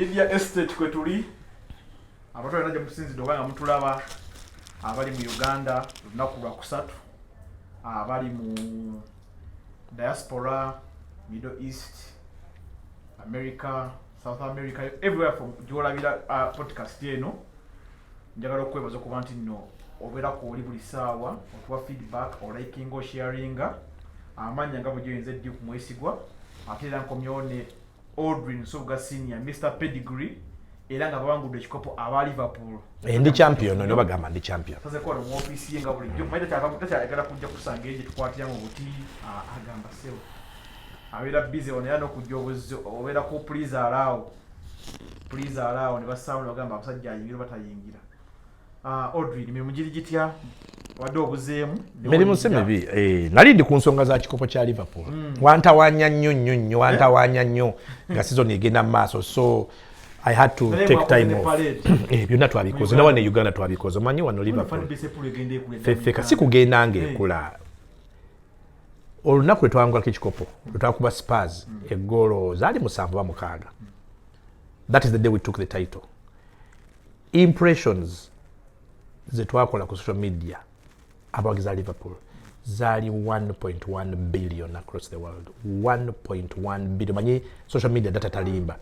Media estate kwetuli abato banaje musinzidde obanga mutulaba abali mu Uganda lunaku lwa kusatu abali mu diaspora Middle East America South America everywhere from jolabira podcast eno njagala okwebaza kuba nti nno obera ko oli buli saawa okuwa feedback or liking or sharing amanya ngabo joyenze ddi ku mwesigwa atera nkomyone Aldrine Nsubuga senior Mr Pedigree era nga babangudde ekikopo aba Liverpool ndi champion no bagamba ndi champion sasa ko mu office yenga buli jjo maida cyava mutacyagala kujja kusanga eje tukwatira mu buti agamba sewo abera busy on yano kujja obera ko please allow ne basound bagamba abasajja ayingira batayingira Aldrine me mujiri gitya wadde obuzeemu mirimu semibi nali ndi ku nsonga za kikopo kya Liverpool wantawanya nnyo wantawanya nnyo nga season egenda mu maaso so I had to take time off byonna twabikoze nawe ne Uganda twabikoze omanyi wano Liverpool feka sikugenda ng'ekula olunaku lwetwangulako ekikopo lwetwakuba Spurs eggolo zaali 7-6 that is the day we took the title impressions ze twakola ku social media abawagizi za Liverpool zali 1.1 billion across the world 1.1 billion manyi social media data talimba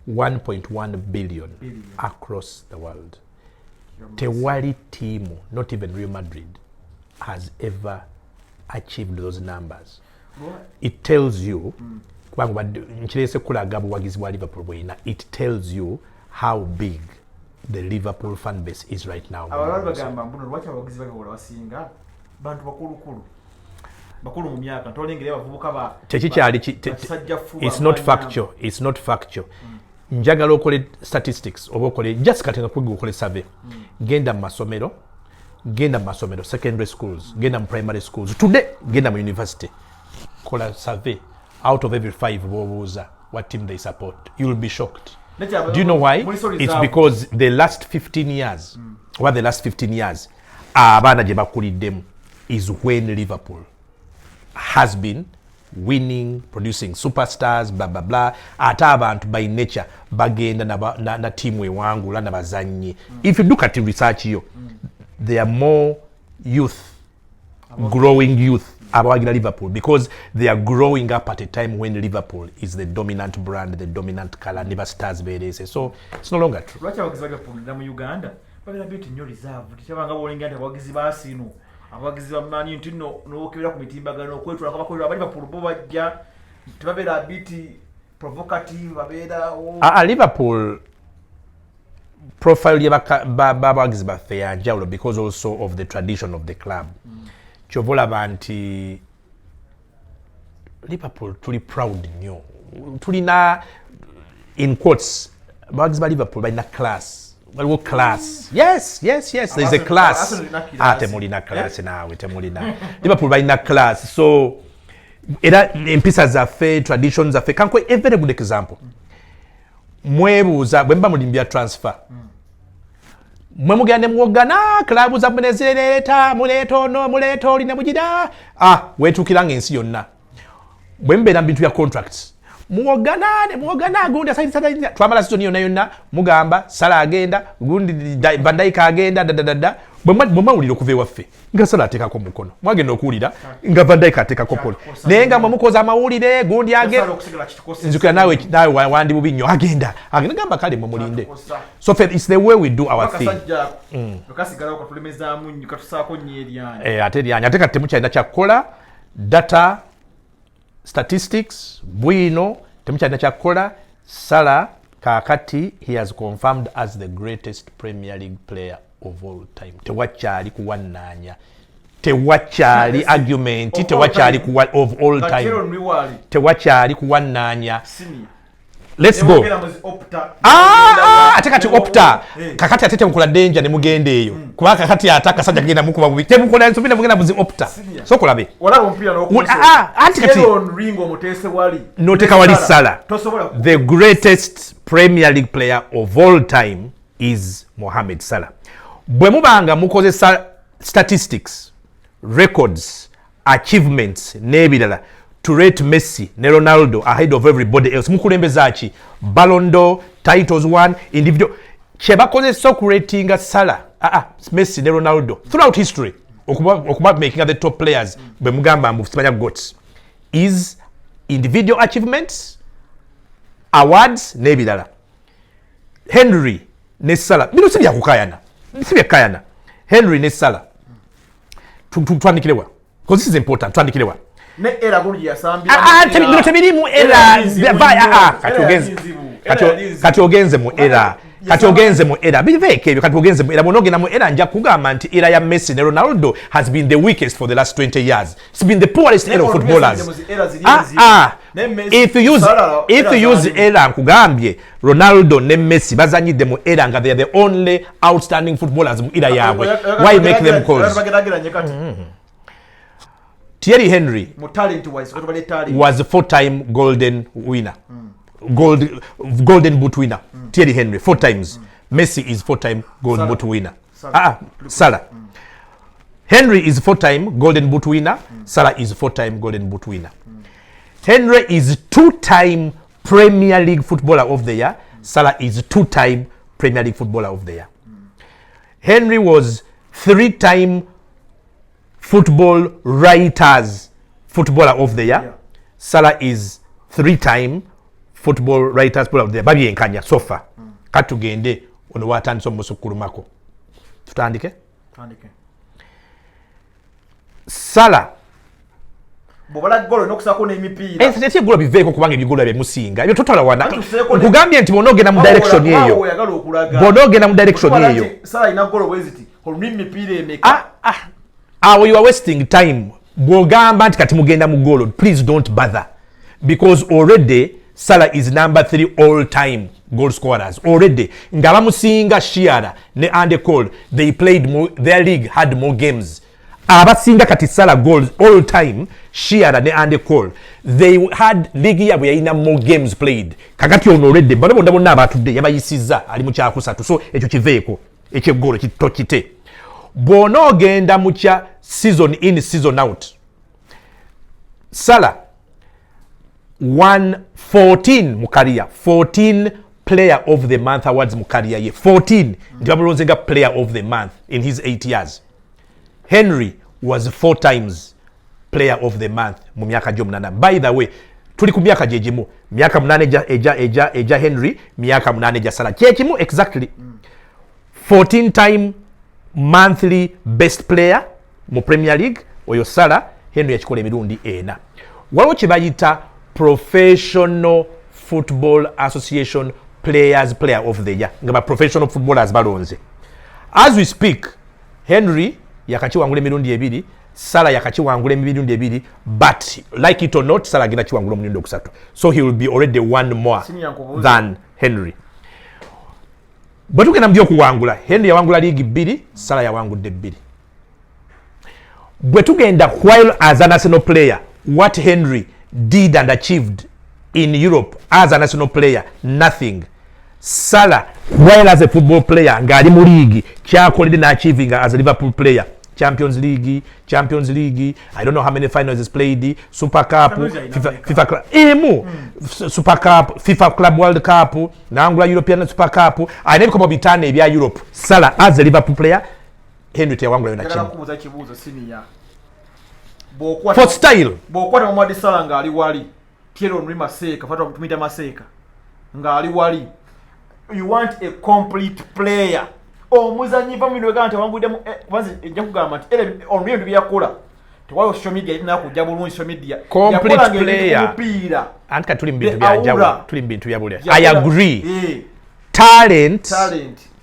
1.1 billion across the world. Tewali team, not even Real Madrid, has ever achieved those numbers. It tells you it tells you how big the Liverpool fan base is right now. It's not factual. Njagala okole statistics oba okole just katenga kwiga okole survey genda mu masomero secondary schools genda mu primary schools today genda mu university kola survey out of every 5 bobuuza what team they support you will be shocked. Do you know why? It's because the last 15 years abaana gye bakuliddemu is when Liverpool has been winning, producing superstars, blah blah blah. Ate abantu by nature bagenda na team wewangula na bazanyi. If you look at the research here, there are more growing youth about Liverpool because they are growing up at a time when Liverpool is the dominant brand, the dominant color, never stars berese. So it's no longer true. Lwacha wagizi bagapulira mu Uganda babera bitu nnyo reserve tikyabanga bolinga nti wagizi basino abagizi bamanyi nti n'okebera ku mitimbagano okwetula akabakolera abali Liverpool bo bajja tebabera biti provocative babera Liverpool profile y'abagizi baffe yanjawulo because also of the tradition of the club. Kyovolaba nti Liverpool tuli proud nnyo tulina in quotes abagizi ba Liverpool balina class. Well, class. Yes. There's a class. Temulina class nawe temulina. Liverpool balina class. So, era empisa zaffe, traditions zaffe. Kankwe a very good example. Mwebuuza bwemba mulimbya transfer. Mwe mugende mwogana klabu za Bwenezereta, muleeta olina mujida. Weetuukiranga ensi yonna. Bwembeera mu bintu bya contracts. Muogana gundi asayinza twamala season yonna mugamba Salah agenda gundi Van Dijk agenda bwe mawulira okuva ewaffe nga Salah ateekako mukono mwagenda okuwulira nga Van Dijk ateekako polo naye nga mwemukoza amawulire gundi agenda nzukira nawe wandi bubi nnyo agenda gamba kale mumulinde so it's the way we do our thing ate eryanyi ate kati temukyalina kyakukola data statistics bwino temukyalina kyakukola Salah kakati he has confirmed as the greatest Premier League player of all time. Tewakyali kuwannanya tewakyali argument tewakyali of all time tewakyali kuwannanya. Let's go. Ate kati opta kakati atete mukola danger ne mugende eyo kuba kakati ataka sajja kugenda mukuba bubi temukola nsubira mugenda muzi opta so kolabe olaba ompira n'okuso anti kati ringo mutese wali noteka wali Salah the greatest Premier League player of all time is Mohamed Salah. Bwe mubanga mukozesa statistics records achievements n'ebirala to rate Messi ne Ronaldo ahead of everybody else. Mukulembeza ki Ballon d'Or, titles won, individual. Chebakozesa okuratinga Salah, Messi ne Ronaldo throughout history. Okuba making the top players bwe mugamba mu simanya goats is individual achievements, awards n'ebirala. Henry ne Salah bino si byakukayana. Henry ne Salah twandikirewa because this is important. Twandikirewa ne era guli yasambi bino tebirimu era kati ogenze mu era biveke ebyo kati ogenze mu era bonogenda mu era nja kugamba nti era ya Messi ne Ronaldo has been the weakest for the last 20 years. It's been the poorest era of footballers. If you use era nkugambye Ronaldo ne Messi bazanyidde mu era nga they are the only outstanding footballers mu era yaabwe. Why make them calls? Thierry Henry was a 4-time golden winner. Golden boot winner. Thierry Henry 4 times. Messi is 4-time golden boot winner. Salah. Henry is 4-time golden boot winner. Salah is 4-time golden boot winner. Henry is 2-time Premier League footballer of the year. Salah is 2-time Premier League footballer of the year. Henry was 3-time football writers footballer of the year. Salah is 3-time football writers footballer of the year. Babi enkanya sofa. Katugende ono watandise omusukulumako. Tutandike? Salah bobala golo nokusako n'emipiira ese golo biveeko kubanga ebigolo bye musinga ebyo totala wana nkugambye nti bonogenda mu direction eyo Salah ina golo bweziti olumi mipiira emeka awo you are wasting time bwogamba nti kati mugenda mu golo. Please don't bother because already Salah is number 3 all time goal scorers already. Ngabamusinga Shiara ne Andy Cole, they played more, their league had more games. Abasinga kati Salah goals all time Shiara ne Andy Cole, they had league yabwe yalina more games played. Kakati ono already bano bonna abatudde yabayisiza ali mu kyakusatu, so ekyo kiveeko ekyegolo kitokite. Bono genda mu kya season in season out. Salah won 14 mu career, 14 player of the month awards mu career ye 14 ndibamulonzenga player of the month in his 8 years. Henry was 4 times player of the month mu myaka gyo 8. By the way, tuli ku myaka gyegimu, myaka 8 eja Henry, myaka 8 eja Salah kyekimu exactly. 14 time monthly best player mu Premier League oyo Salah. Henry yakikola emirundi 4. Waliwo kye bayita Professional Football Association Player of the Year nga ba professional footballers balonze. As we speak, Henry yakakiwangula emirundi 2, Salah yakakiwangula emirundi 2, but like it or not Salah agenda kiwangula emirundi 3, so he will be already 1 more than Henry. But tugenda mu by'okuwangula, Henry yawangula league 2, Salah yawangudde 2. Bwe tugenda while as a national player, what Henry did and achieved in Europe as a national player, nothing. Salah while as a football player ngali mu league kyakolede na achieving as a Liverpool player, Champions League, I don't know how many finals he's played, Super Cup, FIFA Club, Super Cup, FIFA Club World Cup, Nangula European Super Cup, I never come up bitane ebya Europe. Salah as a Liverpool player, Henry tewangula na chini. For style bokwata Mohamed Salah ngali wali Thierry Henry Maseka fatwa tumita Maseka ngali wali. You want a complete player. Omuzanyi pamino gante wangudde wanze ejja kugamba nti ele on bintu byakola tewayo social media ina kujja bulungi social media complete player anka tuli mbintu bya bulya. I agree. Talent,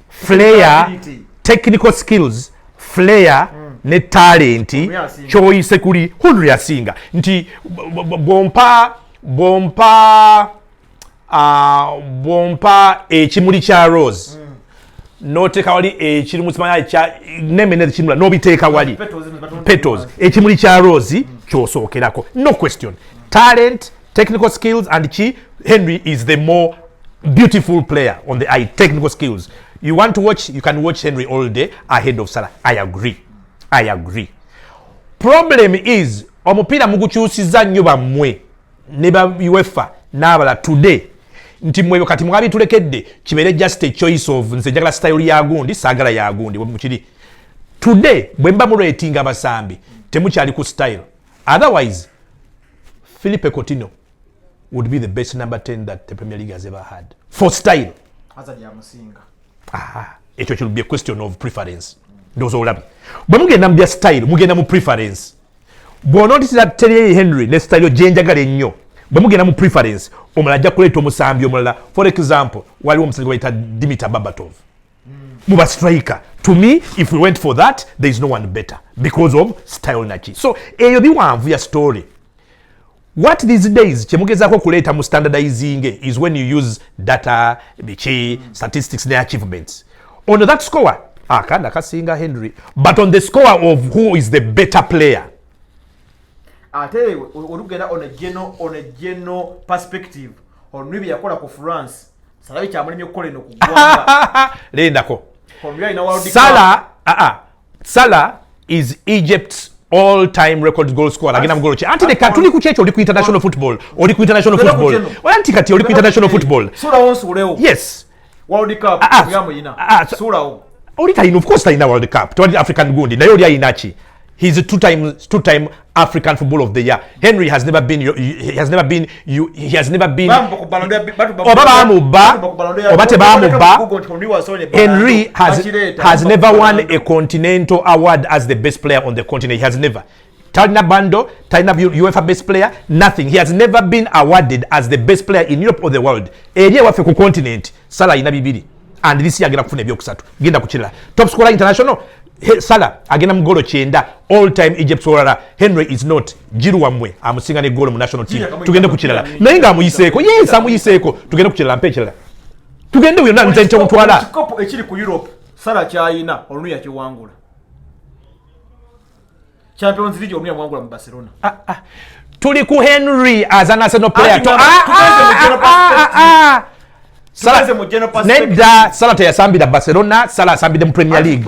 flair, technical skills, flair ne talent choise kuli Henry yasinga nti bompa ekimuli kya rose noteka wali ekiri musimanya kya nemene ekimula nobiteeka wali petals ekimuli kya rose kyosookerako, no question. Talent, technical skills and Henry is the more beautiful player on the eye. Technical skills, you want to watch, you can watch Henry all day ahead of Salah. I agree. Problem is omupiira mugukyusiza nnyo bammwe ne ba UEFA n'abala today nti mmwe kati mwabitulekedde kibeere just a choice of nze njagala style ya gundi saagala ya gundi bwe mukiri today bwe mba murating abasambi temukyali ku style otherwise Philippe Coutinho would be the best number 10 that the Premier League has ever had for style. It should be a question of preference. Those all labi. But mugenda mu style, mugenda mu preference. Bo notice that Thierry Henry ne style jenjagale nnyo. Bwe mugenda mu preference, omulala ajja kuleeta omusambi omulala. For example, waliwo omusambi bayita Dimitar Berbatov. Muba striker. To me, if we went for that, there is no one better because of style nachi. So, eyo biwanvu ya story. What these days chemugezaako kuleeta mu standardizing is when you use data, bichi, statistics ne achievements. On that score, akanda kasinga Henry, but on the score of who is the better player. Ate olugenda on a general perspective. Onwibi yakola ku France. Salah kyamulimye okukola eno ku ggwanga. Lendako. Salah is Egypt's all-time record goal scorer. Agenda mu goal che. Anti de katuli ku checho oli ku international football. Oli ku international football. Anti kati oli ku international football. Sura wonsu uleo. Yes. World Cup yamu yina. Sura wo. Oli taino of course taina World Cup. Twali African gundi. Nayo oli ayinachi. He's a two-time African Football of the Year. Henry has never been. He has never been. Henry has never won a continental award as the best player on the continent. He has never. Talina Bando, Talina UEFA best player, nothing. He has never been awarded as the best player in Europe or the world. Area wafe ku continent. Salah ina bibiri. And this year agenda kufuna ebyokusatu. Genda kuchira. Top scorer international. Salah agenda mu golo 9 all time Egypt scorer. Henry is not. Jiru wamwe amusinga ne golo mu national team. Tugende kuchira. Naye nga amuyiseeko. Yes amuyiseeko. Tugende kuchira mpechira. Tugende uyo nze nte mutwala. Kikopo ekiri ku Europe. Salah kyayina oluya kiwangula. Champions League oluya mwangula mu Barcelona. Tuli ku Henry as an Arsenal player. Salah teyasambira Barcelona, Salah asambira mu Premier League.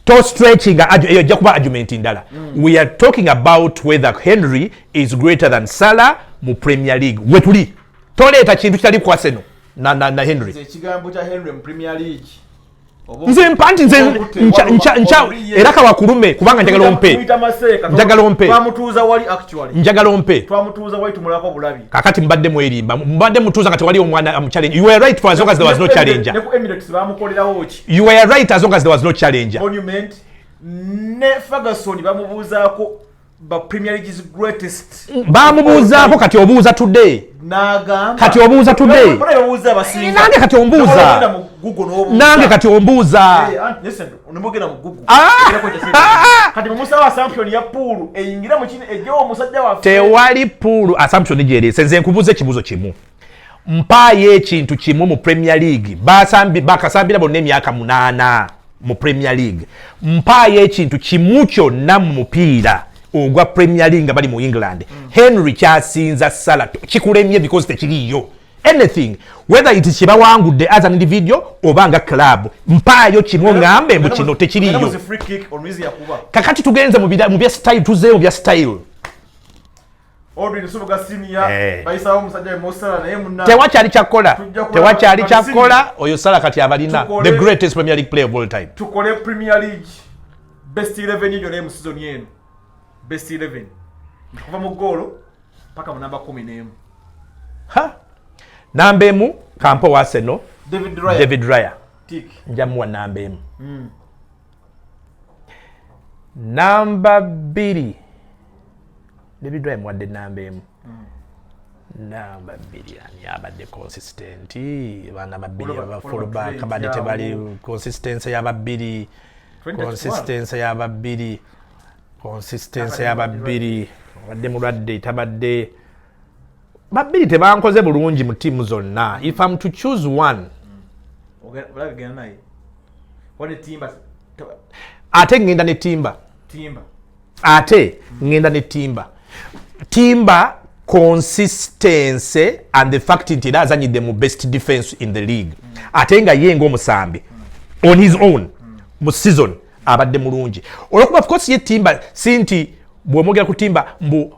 To stretching ejja kuba argument ndala. We are talking about whether Henry is greater than Salah mu Premier League. Wetuli toleeta kintu kitali ku Arsenal na Henry. Ekigambo kya Henry mu Premier League. Nze mpanti nze ncha era kawakulume kubanga njagala ompe. Njagala ompe. Twamutuuza wali actually. Njagala ompe. Twamutuuza wali tumulako bulabi. Kakati mbadde mwerimba. Mbadde mutuuza kati wali omwana challenge. You were right for as long as there was no challenger. Ne ku Emirates bamukolerawo ki. You were right as long as there was no challenger. Monument ne Ferguson bamubuuzaako ba Premier League's greatest. Bamubuuzaako kati obuuza today. Kati obuuza today. Nange kati ombuuza. Nange kati ombuuza. Listen, onomogera mu Google. Kati musa wa Assumption ya pool eyingira mu kine ejjo omusajja wa tewali pool Assumption jere senze nkubuze kibuzo kimu. Mpaye ekintu kimu mu Premier League. Bakasambira bonna emyaka 8 mu Premier League. Mpaye ekintu kimu kyonna mu mupiira. Ogwa Premier League bali mu England. Henry kyasinza Salah kikulemye because tekiriyo. Anything whether it is kibawangudde as an individual obanga club mpayo kimu ngambe mu kino tekiriyo. Kakati tugenze mu bya style tuze mu bya style. Aldrine Nsubuga senior bayisawo musajja Mosala naye munna. Tewakyali kyakola oyo Salah kati abalina the greatest Premier League player of all time. Tukole Premier League best 11 yo ne mu season yenu. Best 11. Kuva mu golo paka mu namba 11. Namba emu kampo wa Arsenal David Raya. Tick. Njamuwa namba emu. Namba 2 David Raya mwadde namba emu. Namba 2 ani abadde consistent. Bana babiri aba fullback abadde tebali consistency ya babiri. Consistency ya babiri wadde mulwadde tabadde babiri tebankoze bulungi mu timu zonna. If I'm to choose one ate ngenda ne Timba consistency and the fact nti era azanyidde mu best defense in the league ate nga ye ng'omusambi on his own mu season abadde mulungi olwokuba of course ye Timba sinti bw'omwogera ku Timba mbu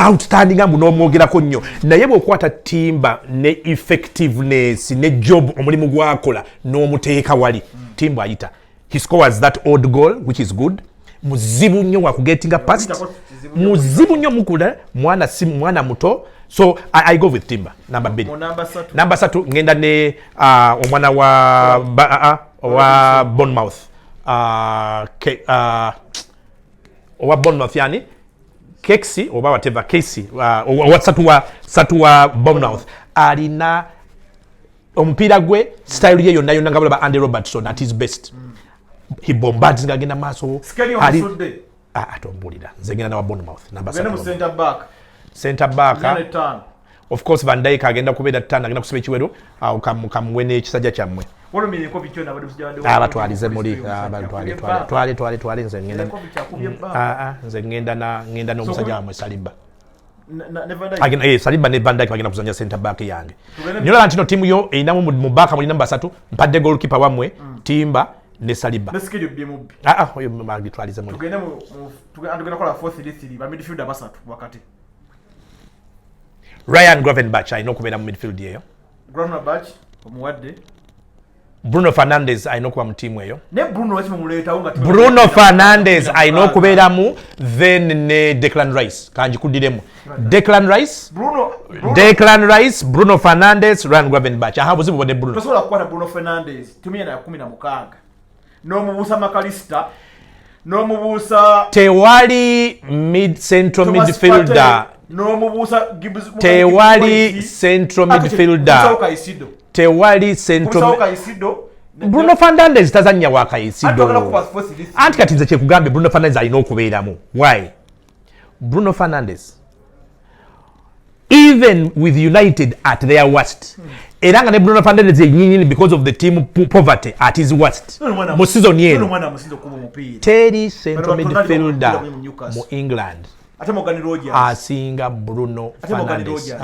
outstanding mbu n'omwogerako nnyo naye bw'okwata Timba ne effectiveness ne job omulimu gwakola n'omuteeka wali Timba ayita he scores that odd goal which is good muzibu nnyo wa kugetinga past muzibu nnyo mukula mwana muto so I go with Timba number 2 number 3 ngenda ne omwana wa Bournemouth owa Bournemouth yani Keksi oba whatever Casey owa satu wa Bournemouth alina omupiira gwe style ye yonna yonna nga balaba Andy Robertson at his best he bombards ngagenda maaso atombulira nze ngenda na wa Bournemouth number 3 center back of course Van Dijk agenda kubeera ttano agenda kusiba ekiwero awo kamwene ekisajja kyammwe batwalize muli twale nze ngenda n'omusajja wamwe Saliba Saliba ne Van Dijk bagenda kuzanya center back yange nyola ntino timu yo einamu mu baka muli namba 3 mpadde goalkeeper wamwe Timba ne Saliba oyo twalize muli tugenda kola 4-3-3 ba midfielder basatu wakati Ryan Gravenberch ayina okubeera mu midfield eyo Gravenberch omuwadde Bruno Fernandes ayina okuba mu tiimu eyo ne Bruno Fernandes ayina okubeeramu then ne Declan Rice kanjikudiremu Declan Rice Bruno Fernandes Ryan Gravenberch aha buzibu bone Bruno tosobola kukwata Bruno Fernandes tumia na 16 n'omubuusa Makalista n'omubuusa tewali central midfielder tewali central midfielder tewali central Bruno Fernandes tazanya wa Kaisido anti kati nze kyekugambe Bruno Fernandes alina okubeeramu why Bruno Fernandes even with United at their worst era nga ne Bruno Fernandes yenyini because of the team poverty at his worst mu season yeno teri central midfielder mu England asinga Bruno Fernandes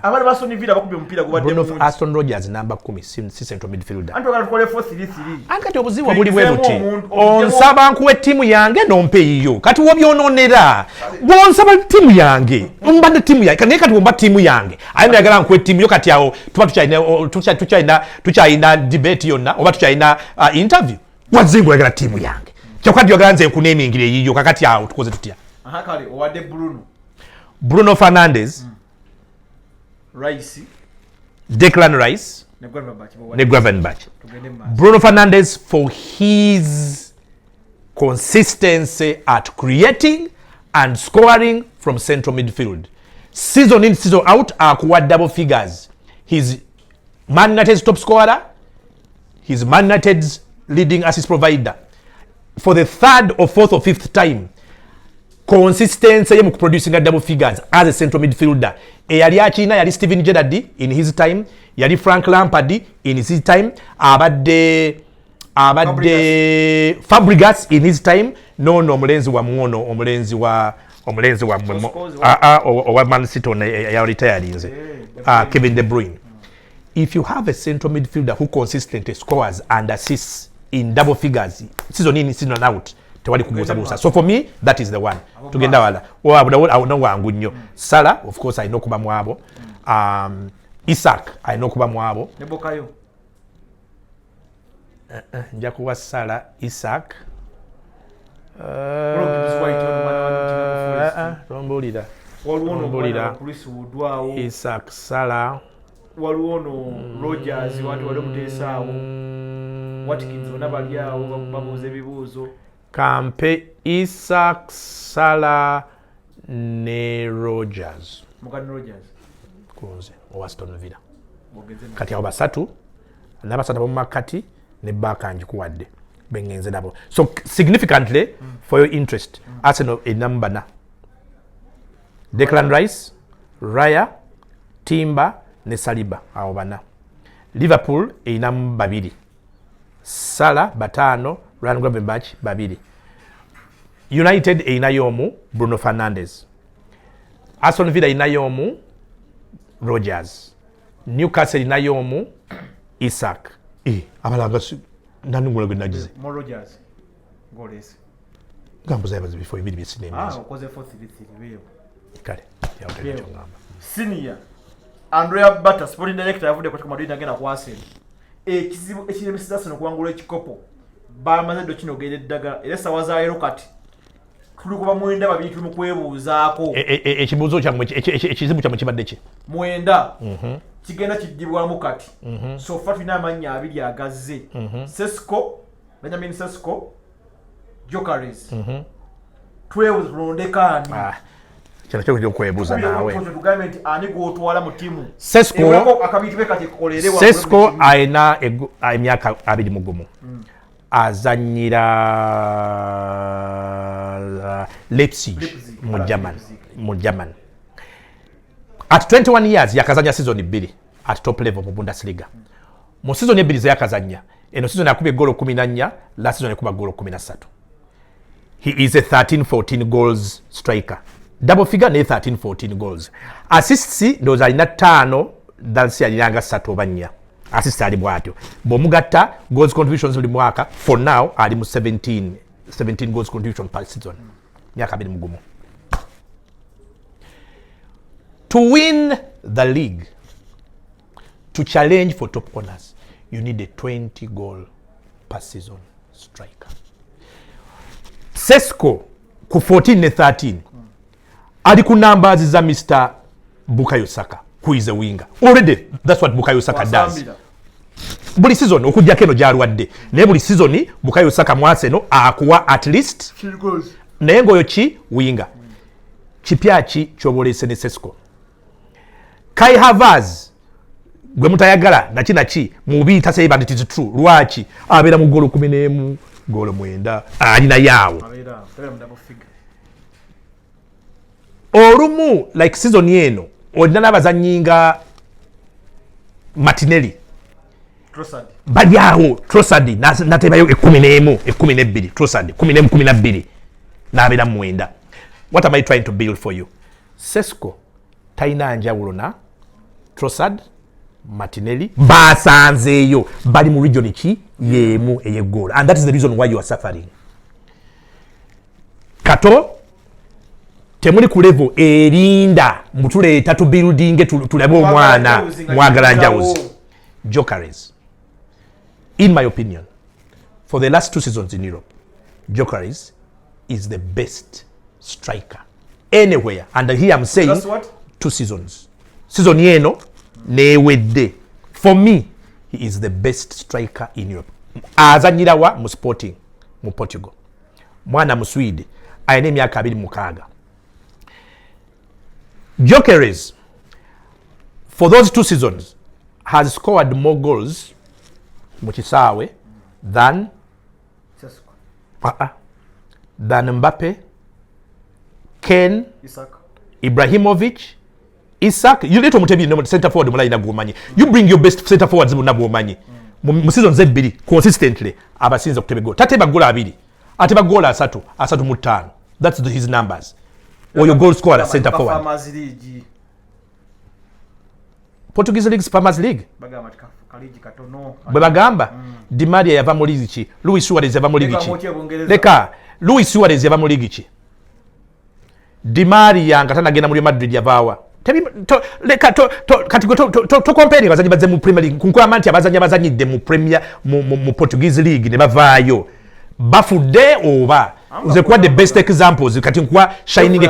abali basoni villa bakubye mpira gubadde Bruno Aston Rogers number 10 si central midfielder antoka tukole 4-3-3 ankati obuziwa buli bwebuti onsaba nkuwe timu yange nompe yiyo kati wobyononera bwonsaba timu yange mbadde timu yange kati womba timu yange ayagala nkuwe timu yo kati awo tukyayina debate yonna oba tukyayina interview wazingu yagala timu yange kyokati yagala nze nkunemingire yiyo kakati awo tukoze tutya kale owadde Bruno Fernandes Rice Declan Rice ne Gravenberch Bruno Fernandes for his consistency at creating and scoring from central midfield season in season out akuwa double figures he's Man United's top scorer he's Man United's leading assist provider for the 3rd or 4th or 5th time consistency ye mu producing double figures as a central midfielder eyali akina yali Steven Gerrard in his time yali Frank Lampard in his time abadde Fabregas in his time no omulenzi wa muono omulenzi wa owa Man City ya retired Kevin De Bruyne if you have a central midfielder who consistently scores and assists in double figures season in season out tewali kubuusabuusa so for me that is the one tugenda wala no wangu nnyo Salah of course alina okuba mu abo Isaac alina okuba mu abo nebokayo nja kuwa Salah Isaac tombulira Isaac Salah waliwo no Rogers watu wali muteesaawo Watkins bonna bali awo babuuza ebibuuzo kampe Isaac Salah ne Rogers mukani Rogers kunze owa Aston Villa kati abo basatu n'abasatu abo makati ne bakanji kuwadde bengenze nabo so significantly for your interest Arsenal a number na Declan Rice Raya Timba ne Saliba abo bana Liverpool a number 2 Salah batano Ryan Gravenberch babiri United einayomu Bruno Fernandes Aston Villa einayomu Rogers Newcastle einayomu Isaac abalanga nani ngula gwenagize mo Rogers goles gambo zabazi before ibiri bisine emizo okoze 4-3-3 beyo kale yaudde cyo ngamba senior Andrea Bata sporting director yavude kwa Madrid agenda ku Arsenal ekizibu ekiremesa Arsenal kuwangula ekikopo bamaze do kino gere daga era sawaza ero kati tulukuba mwenda babiri tuli mukwebuuzaako ekibuuzo kyammwe ekizibu kyammwe kibadde ki mwenda kigenda kiddibwamu kati so far tulina amannya abiri agazze Sesko Benjamin Sesko Gyokeres twebuuza tulondekaani kino kyo kyo kwebuuza naawe government ani gwotwala mu timu Sesko ayina emyaka 21 azanyira Leipzig mu German at 21 years yakazanya season 2 at top level mu Bundesliga mu season 2 ze yakazanya eno season yakubye goal 14 la season yakuba goal 13 he is a 13-14 goals striker double figure ne 13-14 goals assists ndoza alina 5 dansi aliranga 3 oba 4 assist ali bwatyo bomugatta goals contributions buli mwaka for now ali mu 17 goals contribution per season myaka 2 mugumu to win the league to challenge for top honors you need a 20 goal per season striker Sesko ku 14 ne 13 ali ku numbers za Mr. Bukayo Saka who is a winger already that's what Bukayo Saka does buli season okujjako eno gyalwadde naye buli season Bukayo Saka mu Arsenal akuwa at least naye ngoyo ki winger kipya ki kyobolese ne Sesko Kai Havertz gwe mutayagala nakinaki mubi tasebe but it is true lwaki abeera mu golo 11 golo 9 alina yawo olumu like season yeno olina n'abazannyi nga Martinelli bali awo Trossard natebayo 11 12 Trossard 11 n'abeera mu 9 what am I trying to build for you Sesko talina njawulo na Trossard Martinelli basanzeeyo bali mu region ki yemu eyegoola and that is the reason why you are suffering kato temuli ku level erinda mutuleeta tu building tulabe omwana mwagala njawuzi Gyokeres in my opinion for the last 2 seasons in Europe Gyokeres is the best striker anywhere and here I'm saying 2 seasons season yeno newedde for me he is the best striker in Europe azanyirawa mu Sporting mu Portugal mwana mu Sweden ayina emyaka 26 Gyokeres for those 2 seasons has scored more goals mu kisaawe than Mbappe, Ken, Ibrahimovic, Isak. You little mutebi no center forward mulayina gumanyi. You bring your best center forwards mu nabumanyi. Mu season Z2 consistently abasinza kutebe goal. Tateba goal 2. Ateba goal 3 mu 5. That's his numbers. Or your goal scorer center forward. Portuguese League, Farmers League. Bwe bagamba Di Maria yava mu ligi ki? Luis Suarez yava mu ligi ki? Leka Luis Suarez yava mu ligi ki? Di Maria nga tanagenda mu Real Madrid yavaawa. Leka kati to compare bazanyi bazze mu Premier League kunkola manti abazanyidde mu Premier mu Portuguese League ne bavaayo. Bafudde oba nze kuwa the best examples kati nkuwa shining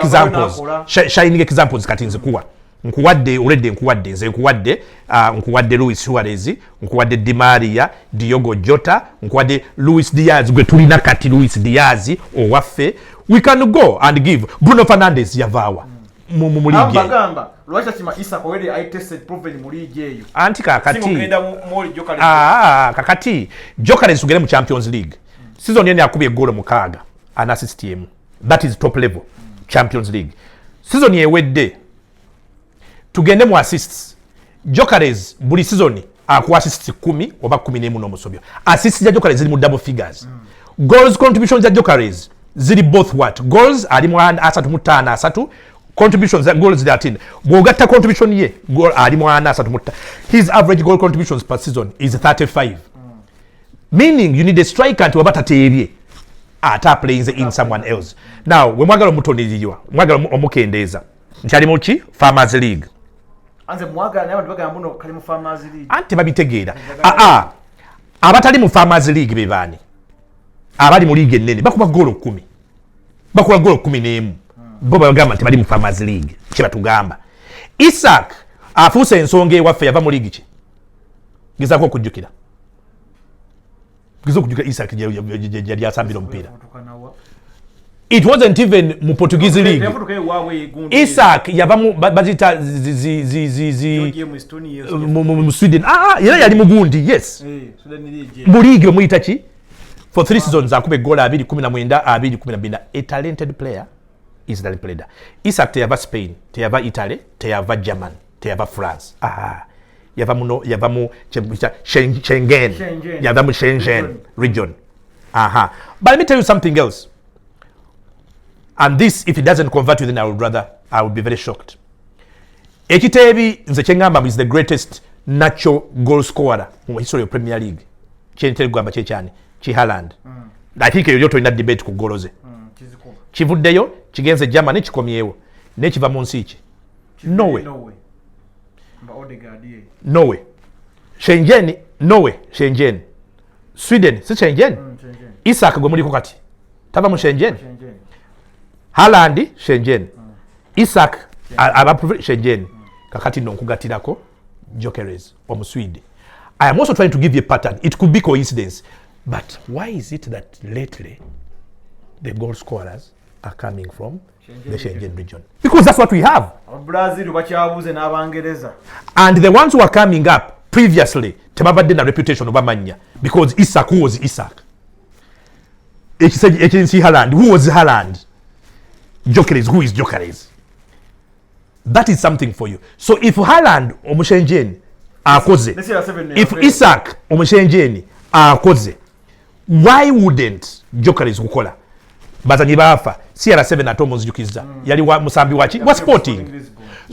examples kati nzikuwa nkuwadde already nkuwadde Luis Suarez nkuwadde Di Maria Diogo Jota nkuwadde Luis Diaz gwe tulina kati Luis Diaz owaffe we can go and give Bruno Fernandes yavaawa mu ligi ambagamba lwacha kima Isa ko wede I tested proven mu ligi eyo anti kakati singenda mu Gyokeres kakati Gyokeres ugere mu Champions League season yene yakubye goal 6 an assist yemu that is top level Champions League season yewedde tugende mu assists Gyokeres buli season akuwa assists 10 oba 11 n'omusobyo assists ya Gyokeres ziri mu double figures goals contributions ya Gyokeres ziri both what goals ali mu 3 contributions za goals 13 bwogatta contribution ye goal ali mu 3 his average goal contributions per season is 35 meaning you need a striker to abata tebye ate aplayinze in someone else. Now we mwagala omutoniririrwa mwagala omukendeeza nkyali mu ki Farmers League anze mwagala naye abantu bagamba muno kali mu Farmers League anti babitegeera abatali mu Farmers League be baani abali mu liigi ennene bakuba goolo 10 bakuba goolo 11 bo bagamba nti bali mu Farmers League kye batugamba. Isaac afuuse ensonga ewaffe yava mu liigi ki gezaako okujjukira Isaac yali asambira omupiira. It wasn't even mu Portuguese league. Isaac yavamu bazita mu Sweden. Yera yali mugundi, yes. Mu league omuyita ki for 3 seasons akube goal 219 212. A talented player is the player. Isaac teyava Spain, teyava Italy, teyava German, teyava France. Yava mu Schengen. Yava mu Schengen region. But let me tell you something else. And this, if it doesn't convert you, then I would be very shocked. Ekiteebi nze kyengamba is the greatest natural goal scorer in the history of Premier League. Kyenteri gwamba kyechani ki Haaland. I think eyo tolina debate ku goal ze. Kivuddeyo kigenze Germany kikomyewo ne kiva mu nsi ki Norway. Norway. Schengen. Sweden si Schengen. Isaac gwe muliko kati tava mu Schengen. Haaland Schengen. Isaac aba Schengen. Kakati no nkugatirako Gyokeres from Sweden. I am also trying to give you a pattern. It could be coincidence, but why is it that lately the goal scorers are coming from the Schengen region? Because that's what we have. And the ones who are coming up previously, tebabadde na reputation obamanya because Isaac, who was Isaac? HNC Haaland, who was Haaland? Gyokeres, who is Gyokeres? That is something for you. So if Haaland omushenjeni akoze, if Isaac omushenjeni akoze, why wouldn't Gyokeres kukola? Bazanyi bafa CR7 atomo nzijukiza yali wa musambi wachi wa sporting.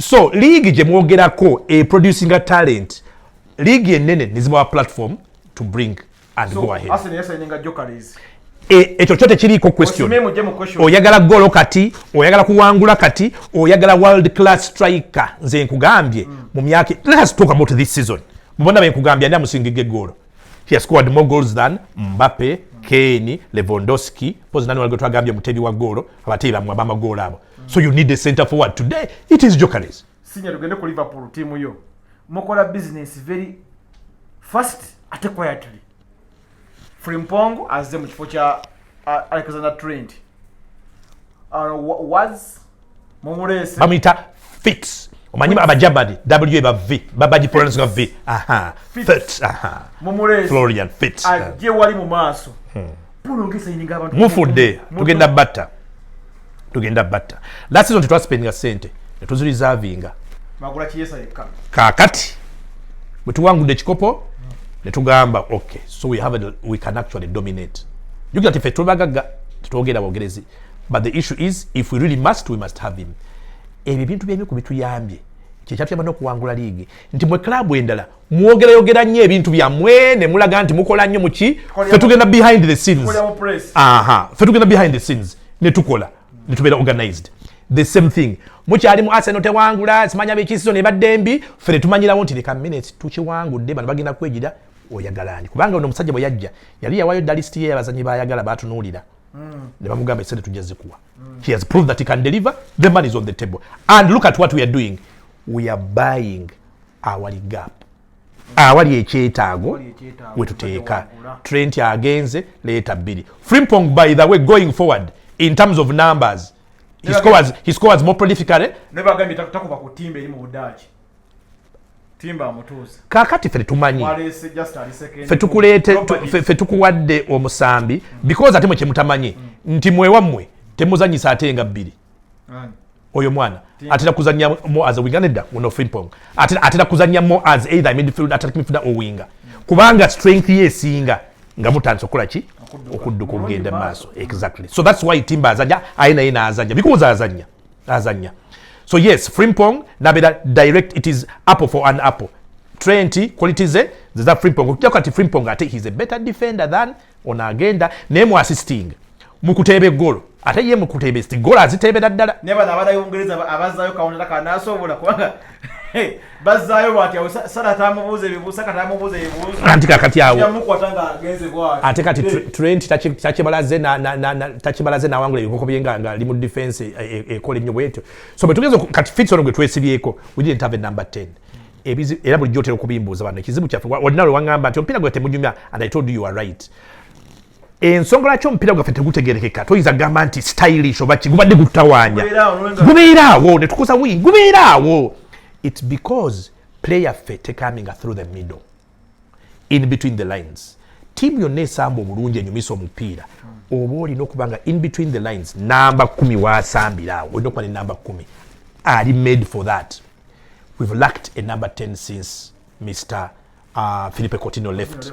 So league je mwogerako a producing a talent, league enene nizima platform to bring and so, go ahead. So Arsenal yasaninga Gyokeres. Ekyo kyote kiriko question. Oyagala golo kati, oyagala kuwangula kati, oyagala world class striker. Nze nkugambye mu myaka. Let us talk about this season. Mubona benkugambye ndi amusingige golo. He has scored more goals than Mbappe, Kane, Lewandowski. Pose nani walgo twagambye mutebi wa golo, abateba mu abama golo abo. So you need a center forward today. It is Gyokeres. Sinya tugende ku Liverpool team yo. Mokola business very fast ate quietly. Frimpong azze mu kifo kya Alexander Trent. Was Momorese bamita fits. Omanyima abajabadi W eba V. Babaji pronounce nga V. Fit. Momorese Florian Fitz. Aje wali mu maaso. Puno ngisa ininga abantu. Mufudde tugenda batta. Last season twaspenga sente. Netuzi reservinga. Magula kiyesa yekka. Kakati bwetuwangudde kikopo netugamba okay, so we can actually dominate. You get if tubagaga tutogera bogerezi, but the issue is if we really must, we must have him. Ebintu byemye ku bituyambye kyekyatyama n'okuwangula liigi nti mwe club endala mwogera nnyo ebintu byammwe ne mulaga nti mukola nnyo muki fe tugenda behind the scenes. Fe tugenda behind the scenes ne tukola ne tubeera organized. The same thing mukyali mu Arsenal tewangula simanya biki season ebadde mbi fe ne tumanyirawo nti leka minutes tukiwangudde bano bagenda kwejira oyagalani kubanga ono omusajja bwe yajja yali yawayo list ye abazanyi baayagala batunuulira ne bamugamba essente tujja zikuwa. He has proved that he can deliver. The money is on the table and look at what we are doing. We are buying our gap, awali ekyetaago wetuteeka. Trent agenze leeta bbiri. Frimpong by the way going forward in terms of numbers he scores more prolifically. Nebagambye takuba ku timba eri mu Budaaki. Timba amutuusa. Kakati fe tumanyi. Fe tukuleete fe tukuwadde omusambi because ate mwe kyemutamanyi nti mwewammwe temuzanyisa ate nga bbiri. Oyo mwana atera kuzanya more as a winger nedda no Frimpong. Atera kuzanya more as either midfield, attacking midfielder or winger. Kubanga strength ye singa nga mutanso kola ki okudduka ogenda maaso. Exactly. So that's why Timba azanya aina azanya because azanya. So yes, Frimpong nabeda direct, it is apple for an apple. Trent qualities za Frimpong. Ukijja kati Frimpong ate he's a better defender than on agenda name assisting. mukuteeba eggolo ate ye mukuteeba sti golo aziteebera ddala ne bano abadayongereza abazaayo kawonera kanaasobola kubanga bazaayo bwati awo Salah tamubuuza ebibuuzo katamubuuza ebibuuzo anti kakati awo yamukwata nga agenze bwati ate kati Trent takibalaze nawangula ebikoko bye nga ali mu defense ekola ennyo bwetyo so bwe tugeze kati Fitz gwe twesibyeko we didn't have a number 10 era bulijjo otera okubimbuuza bano ekizibu kyaffe olina lwe waŋŋamba nti omupiira gwe temunyumya and I told you are right ensonga lwaki omupiira gwaffe tegutegerekeka toyinza kugamba nti stylish oba kigubadde gututawaanya gubeeraawo ne tukosa wing gubeeraawo it's because player ffe coming through the middle in between the lines tiimu yonna esamba obulungi enyumisa omupiira oba olina okuba nga in between the lines namba 10 waasambira awo olina okuba ne namba 10 ali made for that. We've lacked a number 10 since Mr. Philippe Coutinho left.